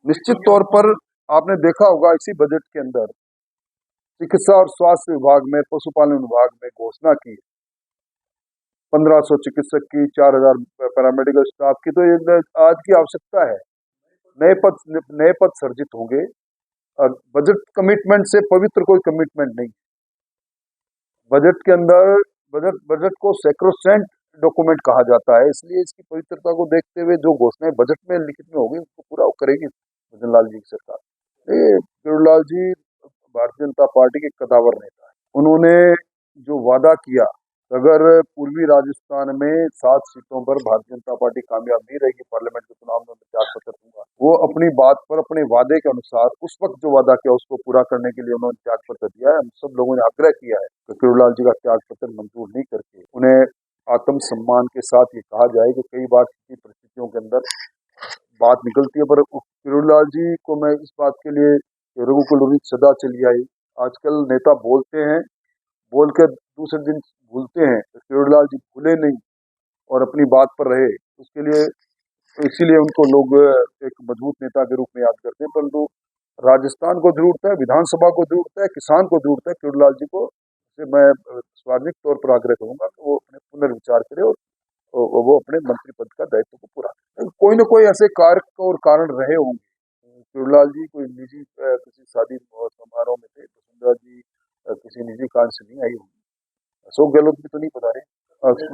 निश्चित तौर पर आपने देखा होगा इसी बजट के अंदर चिकित्सा और स्वास्थ्य विभाग में, पशुपालन विभाग में घोषणा की 1500 चिकित्सक की, 4000 पैरामेडिकल स्टाफ की। तो ये आज की आवश्यकता है, नए पद सर्जित होंगे। और बजट कमिटमेंट से पवित्र कोई कमिटमेंट नहीं। बजट के अंदर बजट को सैक्रोसेंट डॉक्यूमेंट कहा जाता है, इसलिए इसकी पवित्रता को देखते हुए जो घोषणाएं बजट में लिखित में होगी उसको पूरा करेगी भजन लाल जी की सरकार। ये किरोड़लाल जी भारतीय जनता पार्टी के कदावर नेता है। उन्होंने जो वादा किया, अगर पूर्वी राजस्थान में 7 सीटों पर भारतीय जनता पार्टी कामयाब नहीं रहेगी पार्लियामेंट के चुनाव में, प्रचार पत्र दूंगा, वो अपनी बात पर, अपने वादे के अनुसार उस वक्त जो वादा किया उसको पूरा करने के लिए उन्होंने त्याग पत्र दिया है। हम सब लोगों ने आग्रह किया है कि किरोड़लाल जी का त्याग पत्र मंजूर नहीं करके उन्हें आत्मसम्मान के साथ ये कहा जाए कि कई बार किसी परिस्थितियों के अंदर बात निकलती है, पर किरोड़लाल जी को मैं इस बात के लिए रघुकुल सदा चली आई। आजकल नेता बोलते हैं, बोल के दूसरे दिन भूलते हैं, तो किरोड़लाल जी भूले नहीं और अपनी बात पर रहे। उसके लिए, इसीलिए उनको लोग एक मजबूत नेता के रूप में याद करते हैं। परंतु राजस्थान को जरूरत है, विधानसभा को जरूरत है, किसान को जरूरत है किरोड़लाल जी को। से मैं सार्वजनिक तौर पर आग्रह करूंगा कि वो अपने पुनर्विचार करे और वो अपने मंत्री पद का दायित्व को पूरा करें। कोई न कोई ऐसे कार्य और कारण रहे होंगे। किरोड़लाल जी कोई निजी किसी शादी समारोह में थे, वसुंधरा जी किसी निजी कारण से नहीं आई होंगी। अशोक गहलोत भी तो नहीं पधारे।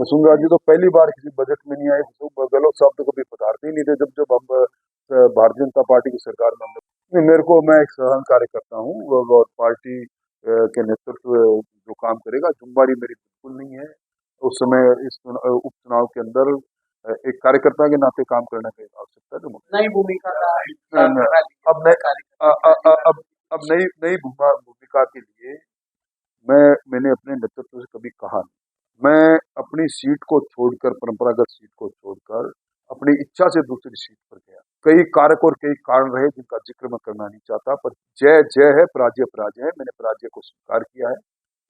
वसुंधरा जी तो पहली बार किसी बजट में नहीं आए। अशोक गहलोत साहब तो कभी पधारते ही नहीं थे जब जब हम भारतीय जनता पार्टी की सरकार में। मेरे को, मैं एक साधारण कार्यकर्ता हूँ और पार्टी के नेतृत्व जो काम करेगा, जुम्मेवारी मेरी बिल्कुल नहीं है उस समय इस उपचुनाव के अंदर एक कार्यकर्ता के नाते काम करने की आवश्यकता है। नई भूमिका का अब नई भूमिका के लिए मैंने अपने नेतृत्व से कभी कहा नहीं। मैं अपनी सीट को छोड़कर, परंपरागत सीट को छोड़कर अपनी इच्छा से दूसरी सीट पर गया। कई कारक और कई कारण रहे जिनका जिक्र मैं करना नहीं चाहता, पर जय जय है, पराजय पराजय है। मैंने पराजय को स्वीकार किया है।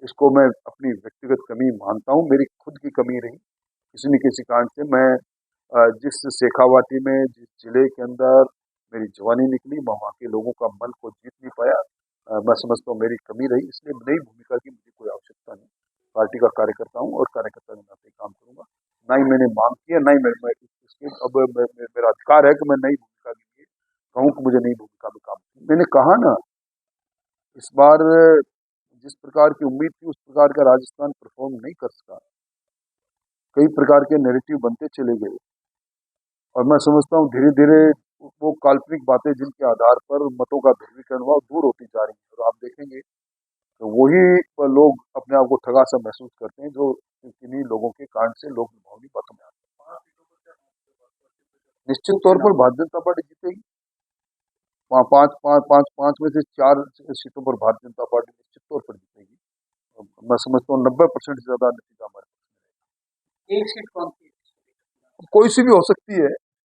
इसको मैं अपनी व्यक्तिगत कमी मानता हूँ, मेरी खुद की कमी रही। किसी न किसी कारण से मैं जिस शेखावाटी में, जिस जिले के अंदर मेरी जवानी निकली, मैं वहाँ के लोगों का मन को जीत नहीं पाया। मैं समझता हूँ मेरी कमी रही, इसलिए नई भूमिका की मुझे कोई आवश्यकता नहीं। पार्टी का कार्यकर्ता हूँ और कार्यकर्ता के नाते काम करूंगा। ना ही मैंने मांग की है, ना ही इसके अब मेरा अधिकार है कि मैं नई भूमिका के लिए कहूँ कि मुझे नई भूमिका में काम। मैंने कहा ना, इस बार जिस प्रकार की उम्मीद थी उस प्रकार का राजस्थान परफॉर्म नहीं कर सका। कई प्रकार के नैरेटिव बनते चले गए और मैं समझता हूँ धीरे धीरे वो काल्पनिक बातें जिनके आधार पर मतों का ध्रुवीकरण हुआ दूर होती जा रही है। और आप देखेंगे तो वही लोग अपने आप को ठगा सा महसूस करते हैं जो किन्हीं लोगों के कारण से लोग भावनी बातों में आते हैं। निश्चित तौर पर भारतीय जनता पार्टी जीतेगी। पांच पांच पांच पांच में से 4 सीटों पर भारतीय जनता पार्टी निश्चित तौर पर जीतेगी। मैं समझता हूँ 90% से ज्यादा नतीजा हमारे एक सीट कौन सी? कोई सी भी हो सकती है।